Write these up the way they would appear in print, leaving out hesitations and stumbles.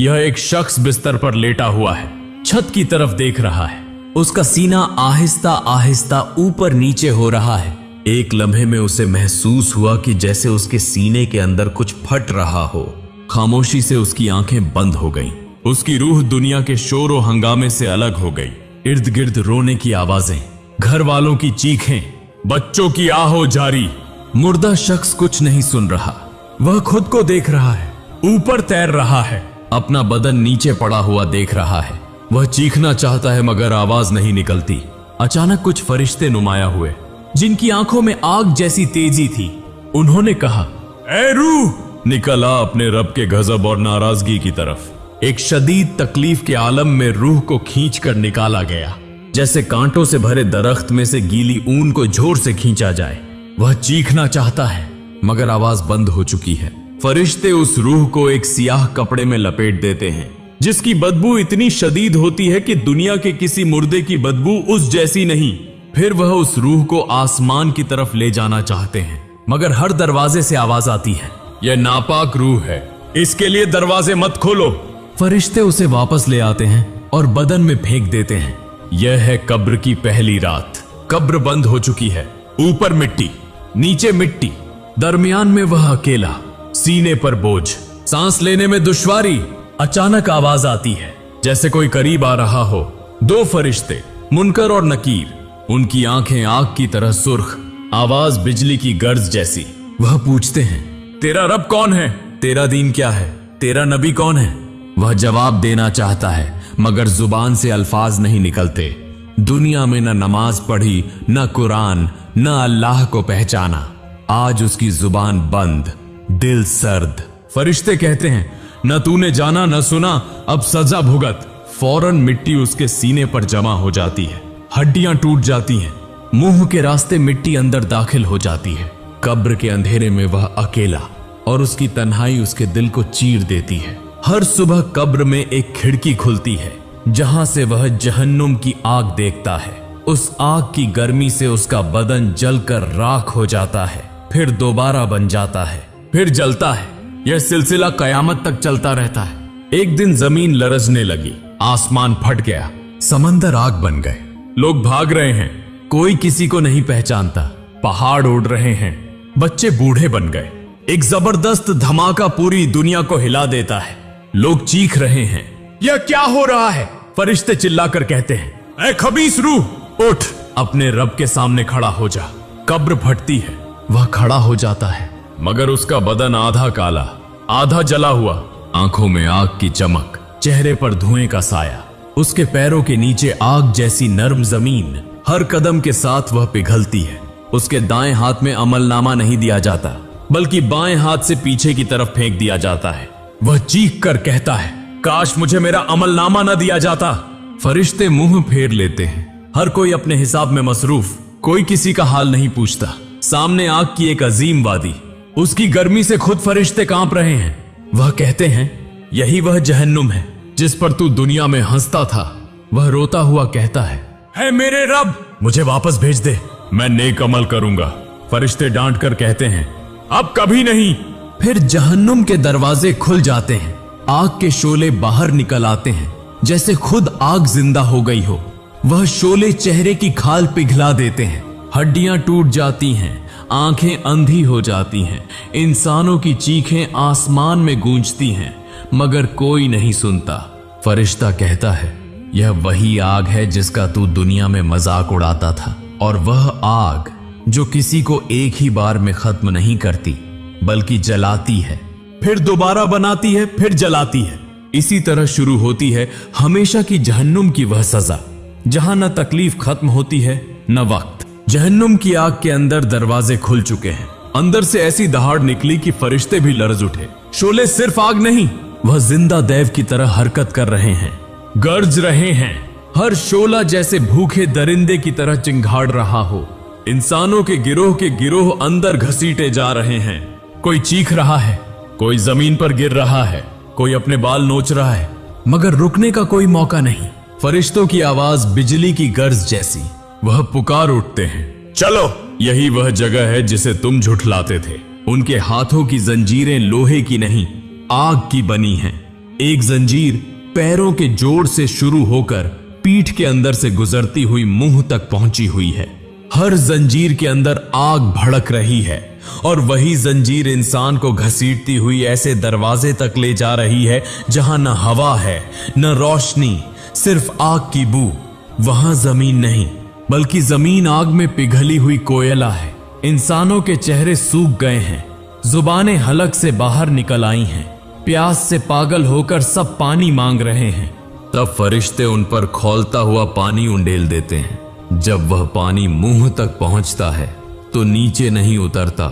यह एक शख्स बिस्तर पर लेटा हुआ है, छत की तरफ देख रहा है। उसका सीना आहिस्ता आहिस्ता ऊपर नीचे हो रहा है। एक लम्हे में उसे महसूस हुआ कि जैसे उसके सीने के अंदर कुछ फट रहा हो। खामोशी से उसकी आंखें बंद हो गईं। उसकी रूह दुनिया के शोर और हंगामे से अलग हो गई। इर्द गिर्द रोने की आवाजें, घर वालों की चीखें, बच्चों की आहो जारी। मुर्दा शख्स कुछ नहीं सुन रहा। वह खुद को देख रहा है, ऊपर तैर रहा है, अपना बदन नीचे पड़ा हुआ देख रहा है। वह चीखना चाहता है मगर आवाज नहीं निकलती। अचानक कुछ फरिश्ते नुमाया हुए, जिनकी आंखों में आग जैसी तेजी थी। उन्होंने कहा, ए रूह, निकल आ अपने रब के गजब और नाराजगी की तरफ। एक शदीद तकलीफ के आलम में रूह को खींचकर निकाला गया, जैसे कांटों से भरे दरख्त में से गीली ऊन को जोर से खींचा जाए। वह चीखना चाहता है मगर आवाज बंद हो चुकी है। फरिश्ते उस रूह को एक सियाह कपड़े में लपेट देते हैं, जिसकी बदबू इतनी शदीद होती है कि दुनिया के किसी मुर्दे की बदबू उस जैसी नहीं। फिर वह उस रूह को आसमान की तरफ ले जाना चाहते हैं, मगर हर दरवाजे से आवाज आती है, यह नापाक रूह है, इसके लिए दरवाजे मत खोलो। फरिश्ते उसे वापस ले आते हैं और बदन में फेंक देते हैं। यह है कब्र की पहली रात। कब्र बंद हो चुकी है। ऊपर मिट्टी, नीचे मिट्टी, दरमियान में वह अकेला, सीने पर बोझ, सांस लेने में दुश्वारी। अचानक आवाज आती है, जैसे कोई करीब आ रहा हो। दो फरिश्ते, मुनकर और नकीर, उनकी आंखें आग की तरह सुर्ख, आवाज बिजली की गर्ज जैसी। वह पूछते हैं, तेरा रब कौन है? तेरा दीन क्या है? तेरा नबी कौन है? वह जवाब देना चाहता है मगर जुबान से अल्फाज नहीं निकलते। दुनिया में न नमाज पढ़ी, न कुरान, न अल्लाह को पहचाना। आज उसकी जुबान बंद, दिल सर्द। फरिश्ते कहते हैं, न तूने जाना न सुना, अब सजा भुगत। फौरन मिट्टी उसके सीने पर जमा हो जाती है, हड्डियां टूट जाती हैं, मुंह के रास्ते मिट्टी अंदर दाखिल हो जाती है। कब्र के अंधेरे में वह अकेला, और उसकी तन्हाई उसके दिल को चीर देती है। हर सुबह कब्र में एक खिड़की खुलती है, जहां से वह जहन्नुम की आग देखता है। उस आग की गर्मी से उसका बदन जलकर राख हो जाता है, फिर दोबारा बन जाता है, फिर जलता है। यह सिलसिला कयामत तक चलता रहता है। एक दिन जमीन लरजने लगी, आसमान फट गया, समंदर आग बन गए। लोग भाग रहे हैं, कोई किसी को नहीं पहचानता। पहाड़ उड़ रहे हैं, बच्चे बूढ़े बन गए। एक जबरदस्त धमाका पूरी दुनिया को हिला देता है। लोग चीख रहे हैं, यह क्या हो रहा है? फरिश्ते चिल्लाकर कहते हैं, ऐ खबीस रूह, उठ, अपने रब के सामने खड़ा हो जा। कब्र फटती है, वह खड़ा हो जाता है, मगर उसका बदन आधा काला, आधा जला हुआ। आंखों में आग की चमक, चेहरे पर धुएं का साया। उसके पैरों के नीचे आग जैसी नर्म जमीन। हर कदम के साथ वह पिघलती है। उसके दाएं हाथ में अमलनामा नहीं दिया जाता, बल्कि बाएं हाथ से पीछे की तरफ फेंक दिया जाता है। वह चीख कर कहता है, काश मुझे मेरा अमलनामा न दिया जाता। फरिश्ते मुंह फेर लेते हैं। हर कोई अपने हिसाब में मसरूफ, कोई किसी का हाल नहीं पूछता। सामने आग की एक अजीम वादी, उसकी गर्मी से खुद फरिश्ते कांप रहे हैं। वह कहते हैं, यही वह जहन्नुम है जिस पर तू दुनिया में हंसता था। वह रोता हुआ कहता है, हे मेरे रब, मुझे वापस भेज दे, मैं नेक अमल करूंगा। फरिश्ते डांट कर कहते हैं, अब कभी नहीं। फिर जहन्नुम के दरवाजे खुल जाते हैं, आग के शोले बाहर निकल आते हैं, जैसे खुद आग जिंदा हो गई हो। वह शोले चेहरे की खाल पिघला देते हैं, हड्डियां टूट जाती हैं, आंखें अंधी हो जाती हैं। इंसानों की चीखें आसमान में गूंजती हैं, मगर कोई नहीं सुनता। फरिश्ता कहता है, यह वही आग है जिसका तू दुनिया में मजाक उड़ाता था, और वह आग जो किसी को एक ही बार में खत्म नहीं करती, बल्कि जलाती है, फिर दोबारा बनाती है, फिर जलाती है। इसी तरह शुरू होती है हमेशा की जहन्नुम की वह सजा, जहां न तकलीफ खत्म होती है न वक्त। जहन्नुम की आग के अंदर दरवाजे खुल चुके हैं। अंदर से ऐसी दहाड़ निकली कि फरिश्ते भी लरज उठे। शोले सिर्फ आग नहीं, वह जिंदा दैव की तरह हरकत कर रहे हैं, गर्ज रहे हैं। हर शोला जैसे भूखे दरिंदे की तरह चिंघाड़ रहा हो। इंसानों के गिरोह अंदर घसीटे जा रहे हैं। कोई चीख रहा है, कोई जमीन पर गिर रहा है, कोई अपने बाल नोच रहा है, मगर रुकने का कोई मौका नहीं। फरिश्तों की आवाज बिजली की गर्ज जैसी। वह पुकार उठते हैं, चलो, यही वह जगह है जिसे तुम झुठलाते थे। उनके हाथों की जंजीरें लोहे की नहीं, आग की बनी हैं। एक जंजीर पैरों के जोड़ से शुरू होकर पीठ के अंदर से गुजरती हुई मुंह तक पहुंची हुई है। हर जंजीर के अंदर आग भड़क रही है और वही जंजीर इंसान को घसीटती हुई ऐसे दरवाजे तक ले जा रही है जहां न हवा है न रोशनी, सिर्फ आग की बू। वहां जमीन नहीं बल्कि जमीन आग में पिघली हुई कोयला है। इंसानों के चेहरे सूख गए हैं, जुबानें हलक से बाहर निकल आई हैं, प्यास से पागल होकर सब पानी मांग रहे हैं। तब फरिश्ते उन पर खौलता हुआ पानी उंडेल देते हैं। जब वह पानी मुंह तक पहुंचता है तो नीचे नहीं उतरता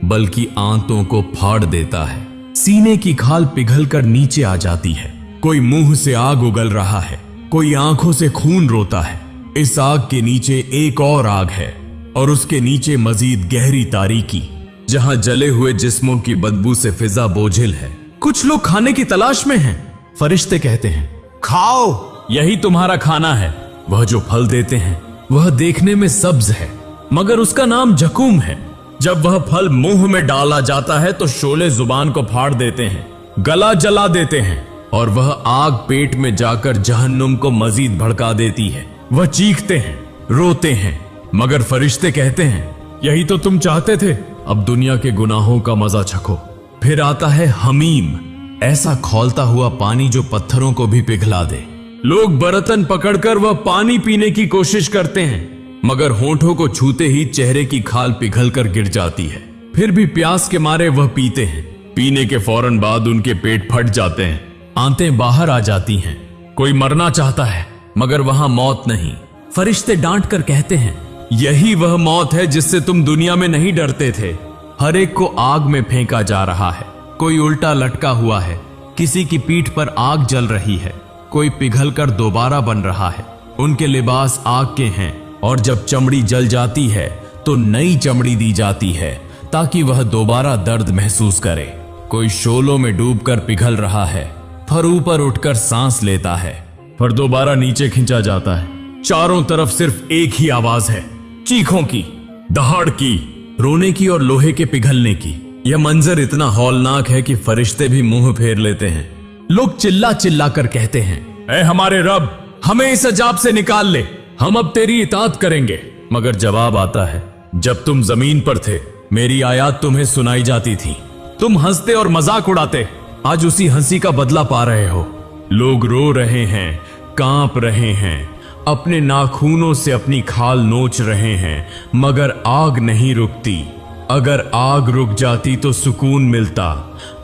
बल्कि आंतों को फाड़ देता है। सीने की खाल पिघलकर नीचे आ जाती है। कोई मुंह से आग उगल रहा है, कोई आंखों से खून रोता है। इस आग के नीचे एक और आग है और उसके नीचे मजीद गहरी तारीकी, जहां जले हुए जिस्मों की बदबू से फिजा बोझिल है। कुछ लोग खाने की तलाश में हैं। फरिश्ते कहते हैं, खाओ, यही तुम्हारा खाना है। वह जो फल देते हैं वह देखने में सब्ज है मगर उसका नाम जकूम है। जब वह फल मुंह में डाला जाता है तो शोले जुबान को फाड़ देते हैं, गला जला देते हैं और वह आग पेट में जाकर जहन्नुम को मजीद भड़का देती है। वह चीखते हैं, रोते हैं मगर फरिश्ते कहते हैं, यही तो तुम चाहते थे, अब दुनिया के गुनाहों का मजा चखो। फिर आता है हमीम, ऐसा खौलता हुआ पानी जो पत्थरों को भी पिघला दे। लोग बर्तन पकड़कर वह पानी पीने की कोशिश करते हैं मगर होंठों को छूते ही चेहरे की खाल पिघलकर गिर जाती है। फिर भी प्यास के मारे वह पीते हैं। पीने के फौरन बाद उनके पेट फट जाते हैं, आंतें बाहर आ जाती हैं। कोई मरना चाहता है मगर वहां मौत नहीं। फरिश्ते डांट कर कहते हैं, यही वह मौत है जिससे तुम दुनिया में नहीं डरते थे। हर एक को आग में फेंका जा रहा है। कोई उल्टा लटका हुआ है, किसी की पीठ पर आग जल रही है, कोई पिघलकर दोबारा बन रहा है। उनके लिबास आग के हैं और जब चमड़ी जल जाती है तो नई चमड़ी दी जाती है ताकि वह दोबारा दर्द महसूस करे। कोई शोलों में डूबकर पिघल रहा है, फिर ऊपर उठकर सांस लेता है, फिर दोबारा नीचे खींचा जाता है। चारों तरफ सिर्फ एक ही आवाज है, चीखों की, दहाड़ की, रोने की और लोहे के पिघलने की। यह मंजर इतना हौलनाक है कि फरिश्ते भी मुंह फेर लेते हैं। लोग चिल्ला चिल्ला कर कहते हैं, ऐ हमारे रब, हमें इस अजाब से निकाल ले, हम अब तेरी इताअत करेंगे। मगर जवाब आता है, जब तुम जमीन पर थे मेरी आयत तुम्हें सुनाई जाती थी, तुम हंसते और मजाक उड़ाते, आज उसी हंसी का बदला पा रहे हो। लोग रो रहे हैं, कांप रहे हैं, अपने नाखूनों से अपनी खाल नोच रहे हैं मगर आग नहीं रुकती। अगर आग रुक जाती तो सुकून मिलता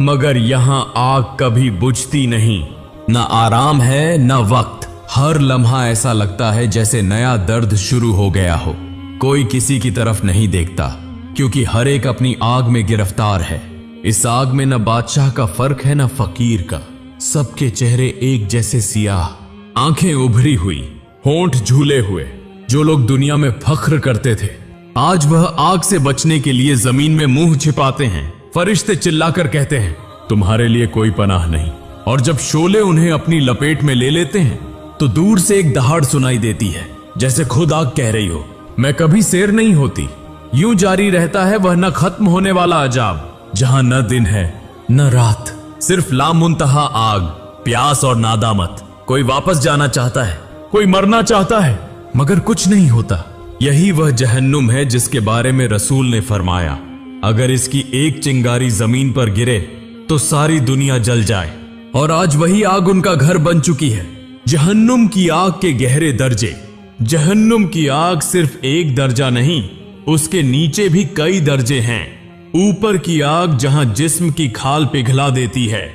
मगर यहां आग कभी बुझती नहीं। न आराम है न वक्त, हर लम्हा ऐसा लगता है जैसे नया दर्द शुरू हो गया हो। कोई किसी की तरफ नहीं देखता क्योंकि हर एक अपनी आग में गिरफ्तार है। इस आग में न बादशाह का फर्क है न फकीर का। सबके चेहरे एक जैसे सियाह, आंखें उभरी हुई, होंठ झूले हुए। जो लोग दुनिया में फख्र करते थे आज वह आग से बचने के लिए जमीन में मुंह छिपाते हैं। फरिश्ते चिल्लाकर कहते हैं, तुम्हारे लिए कोई पनाह नहीं। और जब शोले उन्हें अपनी लपेट में ले लेते हैं तो दूर से एक दहाड़ सुनाई देती है, जैसे खुद आग कह रही हो, मैं कभी शेर नहीं होती। यूं जारी रहता है वह न खत्म होने वाला अजाब, जहां न दिन है न रात, सिर्फ लामुंतहा आग, प्यास और नादामत। कोई वापस जाना चाहता है, कोई मरना चाहता है मगर कुछ नहीं होता। यही वह जहन्नुम है जिसके बारे में रसूल ने फरमाया, अगर इसकी एक चिंगारी जमीन पर गिरे तो सारी दुनिया जल जाए। और आज वही आग उनका घर बन चुकी है। जहन्नुम की आग के गहरे दर्जे। जहन्नुम की आग सिर्फ एक दर्जा नहीं, उसके नीचे भी कई दर्जे हैं। ऊपर की आग जहां जिस्म की खाल पिघला देती है,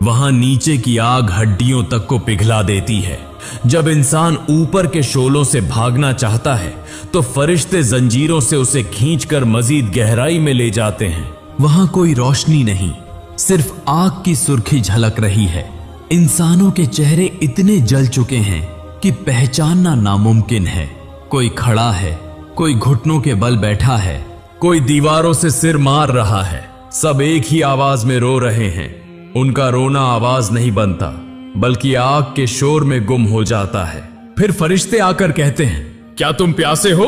वहां नीचे की आग हड्डियों तक को पिघला देती है। जब इंसान ऊपर के शोलों से भागना चाहता है तो फरिश्ते जंजीरों से उसे खींचकर मजीद गहराई में ले जाते हैं। वहां कोई रोशनी नहीं, सिर्फ आग की सुर्खी झलक रही है। इंसानों के चेहरे इतने जल चुके हैं कि पहचानना नामुमकिन है। कोई खड़ा है, कोई घुटनों के बल बैठा है, कोई दीवारों से सिर मार रहा है। सब एक ही आवाज में रो रहे हैं। उनका रोना आवाज नहीं बनता बल्कि आग के शोर में गुम हो जाता है। फिर फरिश्ते आकर कहते हैं, क्या तुम प्यासे हो?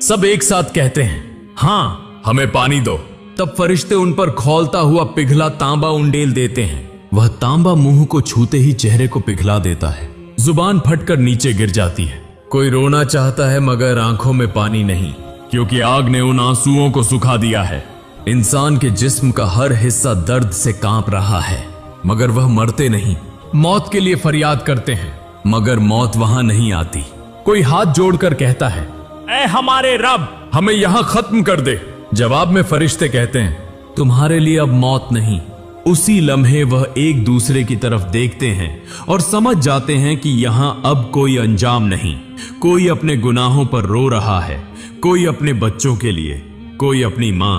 सब एक साथ कहते हैं, हाँ, हमें पानी दो। तब फरिश्ते उन पर खौलता हुआ पिघला तांबा उंडेल देते हैं। वह तांबा मुंह को छूते ही चेहरे को पिघला देता है। जुबान फटकर नीचे गिर जाती है। कोई रोना चाहता है मगर आंखों में पानी नहीं, क्योंकि आग ने उन आंसुओं को सुखा दिया है। इंसान के जिस्म का हर हिस्सा दर्द से कांप रहा है, मगर वह मरते नहीं। मौत के लिए फरियाद करते हैं, मगर मौत वहां नहीं आती। कोई हाथ जोड़कर कहता है, ऐ हमारे रब, हमें यहां खत्म कर दे। जवाब में फरिश्ते कहते हैं, तुम्हारे लिए अब मौत नहीं। उसी लम्हे वह एक दूसरे की तरफ देखते हैं और समझ जाते हैं कि यहां अब कोई अंजाम नहीं। कोई अपने गुनाहों पर रो रहा है, कोई अपने बच्चों के लिए, कोई अपनी माँ,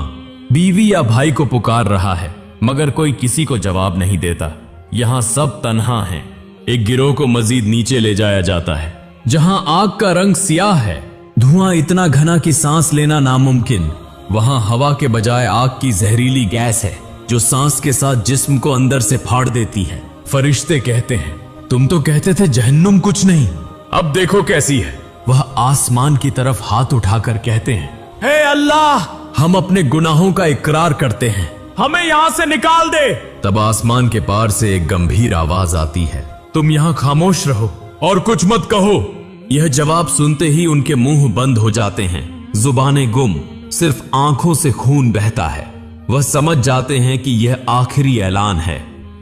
बीवी या भाई को पुकार रहा है, मगर कोई किसी को जवाब नहीं देता। यहां सब तन्हा हैं। एक गिरोह को मजीद नीचे ले जाया जाता है, जहां आग का रंग सियाह है, धुआं इतना घना कि सांस लेना नामुमकिन। वहां हवा के बजाय आग की जहरीली गैस है, जो सांस के साथ जिस्म को अंदर से फाड़ देती है। फरिश्ते कहते हैं, तुम तो कहते थे जहन्नुम कुछ नहीं, अब देखो कैसी है। वह आसमान की तरफ हाथ उठाकर कहते हैं, हे अल्लाह, हम अपने गुनाहों का इकरार करते हैं, हमें यहां से निकाल दे। तब आसमान के पार से एक गंभीर आवाज आती है, तुम यहां खामोश रहो और कुछ मत कहो। यह जवाब सुनते ही उनके मुंह बंद हो जाते हैं, जुबानें गुम, सिर्फ आंखों से खून बहता है। वह समझ जाते हैं कि यह आखिरी ऐलान है,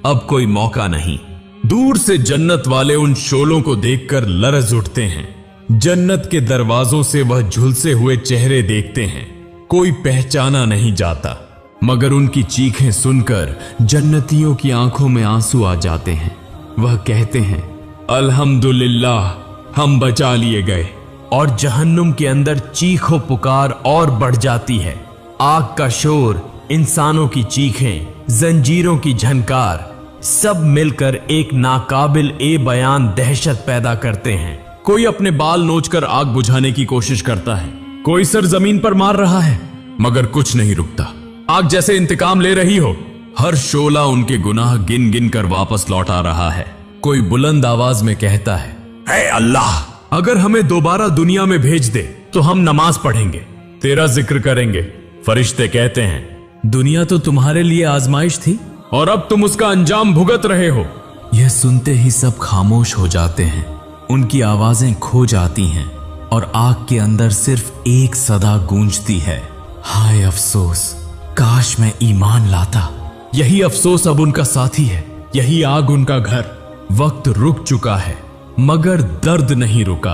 अब कोई मौका नहीं। दूर से जन्नत वाले उन शोलों को देखकर लरज उठते हैं। जन्नत के दरवाजों से वह झुलसे हुए चेहरे देखते हैं। कोई पहचाना नहीं जाता, मगर उनकी चीखें सुनकर जन्नतियों की आंखों में आंसू आ जाते हैं। वह कहते हैं, अल्हम्दुलिल्लाह, हम बचा लिए गए। और जहन्नुम के अंदर चीखो पुकार और बढ़ जाती है। आग का शोर, इंसानों की चीखें, जंजीरों की झनकार, सब मिलकर एक नाकाबिल ए बयान दहशत पैदा करते हैं। कोई अपने बाल नोचकर आग बुझाने की कोशिश करता है, कोई सर जमीन पर मार रहा है, मगर कुछ नहीं रुकता। आग जैसे इंतकाम ले रही हो। हर शोला उनके गुनाह गिन गिन कर वापस लौट आ रहा है। कोई बुलंद आवाज में कहता है, हे अल्लाह, अगर हमें दोबारा दुनिया में भेज दे तो हम नमाज पढ़ेंगे, तेरा जिक्र करेंगे। फरिश्ते कहते हैं, दुनिया तो तुम्हारे लिए आजमाइश थी और अब तुम उसका अंजाम भुगत रहे हो। यह सुनते ही सब खामोश हो जाते हैं, उनकी आवाजें खो जाती हैं और आग के अंदर सिर्फ एक सदा गूंजती है, हाय अफसोस, काश मैं ईमान लाता। यही अफसोस अब उनका साथी है, यही आग उनका घर। वक्त रुक चुका है, मगर दर्द नहीं रुका।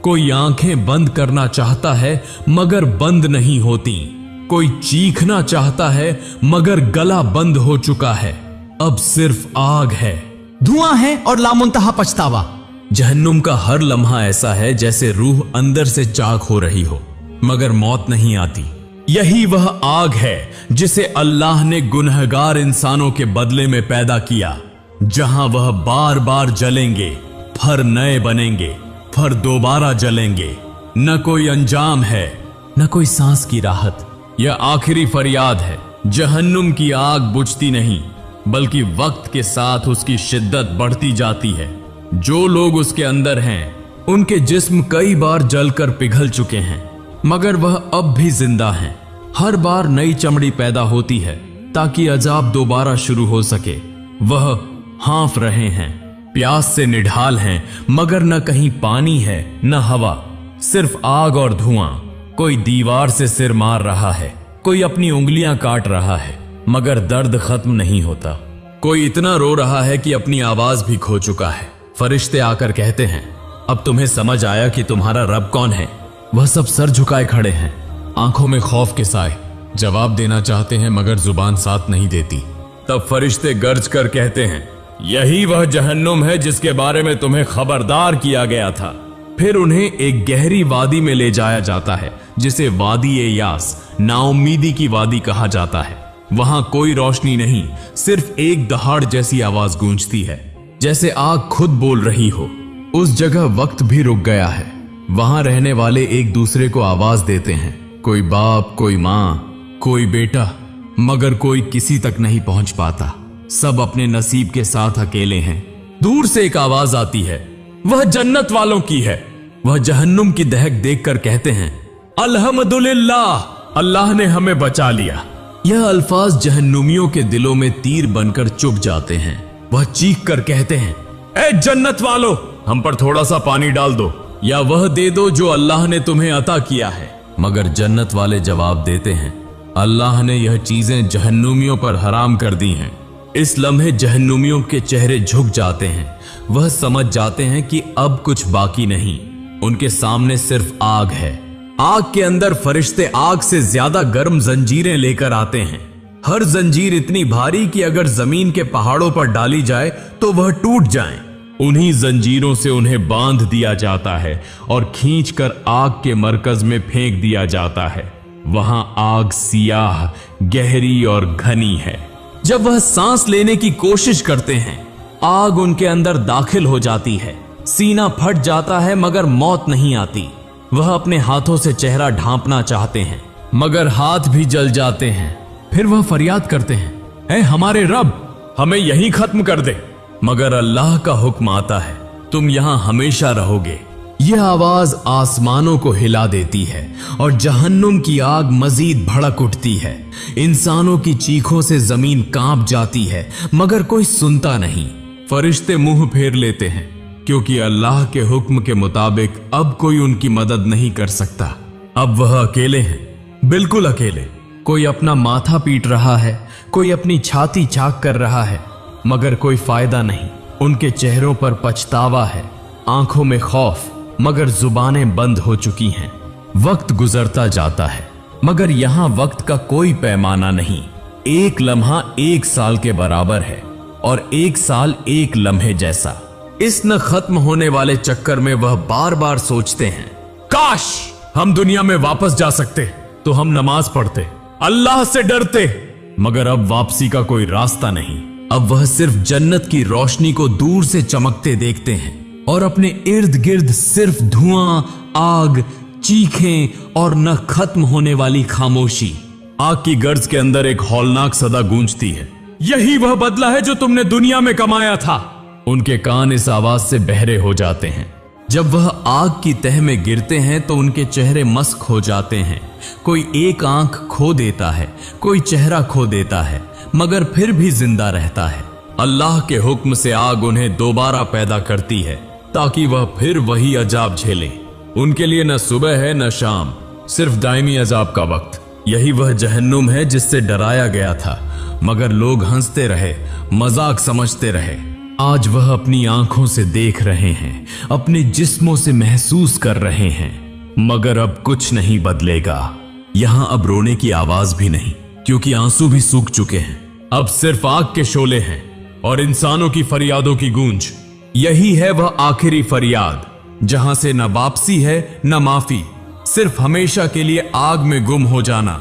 कोई आंखें बंद करना चाहता है, मगर बंद नहीं होती। कोई चीखना चाहता है, मगर गला बंद हो चुका है। अब सिर्फ आग है, धुआं है और लामुंतहा पछतावा। जहन्नुम का हर लम्हा ऐसा है जैसे रूह अंदर से चाक हो रही हो, मगर मौत नहीं आती। यही वह आग है जिसे अल्लाह ने गुनहगार इंसानों के बदले में पैदा किया, जहां वह बार बार जलेंगे, फर नए बनेंगे, फर दोबारा जलेंगे। न कोई अंजाम है, न कोई सांस की राहत। यह आखिरी फरियाद है। जहन्नुम की आग बुझती नहीं, बल्कि वक्त के साथ उसकी शिद्दत बढ़ती जाती है। जो लोग उसके अंदर हैं, उनके जिस्म कई बार जलकर पिघल चुके हैं, मगर वह अब भी जिंदा हैं। हर बार नई चमड़ी पैदा होती है ताकि अजाब दोबारा शुरू हो सके। वह हाँफ रहे हैं, प्यास से निढाल हैं, मगर न कहीं पानी है न हवा, सिर्फ आग और धुआं। कोई दीवार से सिर मार रहा है, कोई अपनी उंगलियां काट रहा है, मगर दर्द खत्म नहीं होता। कोई इतना रो रहा है कि अपनी आवाज भी खो चुका है। फरिश्ते आकर कहते हैं, अब तुम्हें समझ आया कि तुम्हारा रब कौन है। वह सब सर झुकाए खड़े हैं, आंखों में खौफ के साए। जवाब देना चाहते हैं, मगर जुबान साथ नहीं देती। तब फरिश्ते गर्ज कर कहते हैं, यही वह जहन्नुम है जिसके बारे में तुम्हें खबरदार किया गया था। फिर उन्हें एक गहरी वादी में ले जाया जाता है, जिसे वादी-ए-यास, नाउम्मीदी की वादी कहा जाता है। वहां कोई रोशनी नहीं, सिर्फ एक दहाड़ जैसी आवाज गूंजती है, जैसे आग खुद बोल रही हो। उस जगह वक्त भी रुक गया है। वहां रहने वाले एक दूसरे को आवाज देते हैं, कोई बाप, कोई माँ, कोई बेटा, मगर कोई किसी तक नहीं पहुंच पाता। सब अपने नसीब के साथ अकेले हैं। दूर से एक आवाज आती है, वह जन्नत वालों की है। वह जहन्नुम की दहक देखकर कहते हैं, अल्हम्दुलिल्लाह, अल्लाह ने हमें बचा लिया। यह अल्फाज जहन्नुमियों के दिलों में तीर बनकर चुभ जाते हैं। वह चीख कर कहते हैं, ए जन्नत वालों, हम पर थोड़ा सा पानी डाल दो या वह दे दो जो अल्लाह ने तुम्हें अता किया है। मगर जन्नत वाले जवाब देते हैं, अल्लाह ने यह चीजें जहन्नुमियों पर हराम कर दी हैं। इस लम्हे जहन्नुमियों के चेहरे झुक जाते हैं। वह समझ जाते हैं कि अब कुछ बाकी नहीं, उनके सामने सिर्फ आग है। आग के अंदर फरिश्ते आग से ज्यादा गर्म जंजीरें लेकर आते हैं। हर जंजीर इतनी भारी कि अगर जमीन के पहाड़ों पर डाली जाए तो वह टूट जाएं। उन्हीं जंजीरों से उन्हें बांध दिया जाता है और खींचकर आग के मरकज में फेंक दिया जाता है। वहां आग सियाह, गहरी और घनी है। जब वह सांस लेने की कोशिश करते हैं, आग उनके अंदर दाखिल हो जाती है। सीना फट जाता है मगर मौत नहीं आती। वह अपने हाथों से चेहरा ढांपना चाहते हैं मगर हाथ भी जल जाते हैं। फिर वह फरियाद करते हैं, ऐ हमारे रब, हमें यहीं खत्म कर दे। मगर अल्लाह का हुक्म आता है, तुम यहां हमेशा रहोगे। यह आवाज आसमानों को हिला देती है और जहन्नुम की आग मजीद भड़क उठती है। इंसानों की चीखों से जमीन कांप जाती है मगर कोई सुनता नहीं। फरिश्ते मुंह फेर लेते हैं क्योंकि अल्लाह के हुक्म के मुताबिक अब कोई उनकी मदद नहीं कर सकता। अब वह अकेले हैं, बिल्कुल अकेले। कोई अपना माथा पीट रहा है, कोई अपनी छाती चाक कर रहा है, मगर कोई फायदा नहीं। उनके चेहरों पर पछतावा है, आंखों में खौफ, मगर जुबानें बंद हो चुकी हैं। वक्त गुजरता जाता है मगर यहां वक्त का कोई पैमाना नहीं। एक लम्हा 1 साल के बराबर है और 1 साल 1 लम्हे जैसा। इस न खत्म होने वाले चक्कर में वह बार बार सोचते हैं, काश हम दुनिया में वापस जा सकते तो हम नमाज पढ़ते, अल्लाह से डरते। मगर अब वापसी का कोई रास्ता नहीं। अब वह सिर्फ जन्नत की रोशनी को दूर से चमकते देखते हैं और अपने इर्द गिर्द सिर्फ धुआं, आग, चीखें और न खत्म होने वाली खामोशी। आग की गर्ज के अंदर एक हौलनाक सदा गूंजती है, यही वह बदला है जो तुमने दुनिया में कमाया था। उनके कान इस आवाज से बहरे हो जाते हैं। जब वह आग की तह में गिरते हैं तो उनके चेहरे मस्क हो जाते हैं। कोई एक आंख खो देता है, कोई चेहरा खो देता है, मगर फिर भी जिंदा रहता है। अल्लाह के हुक्म से आग उन्हें दोबारा पैदा करती है ताकि वह फिर वही अजाब झेले। उनके लिए न सुबह है न शाम, सिर्फ दायमी अजाब का वक्त। यही वह जहन्नुम है जिससे डराया गया था, मगर लोग हंसते रहे, मजाक समझते रहे। आज वह अपनी आंखों से देख रहे हैं, अपने जिस्मों से महसूस कर रहे हैं, मगर अब कुछ नहीं बदलेगा। यहां अब रोने की आवाज भी नहीं, क्योंकि आंसू भी सूख चुके हैं। अब सिर्फ आग के शोले हैं और इंसानों की फरियादों की गूंज। यही है वह आखिरी फरियाद, जहां से न वापसी है न माफी, सिर्फ हमेशा के लिए आग में गुम हो जाना,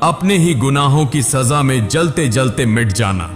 अपने ही गुनाहों की सजा में जलते जलते मिट जाना।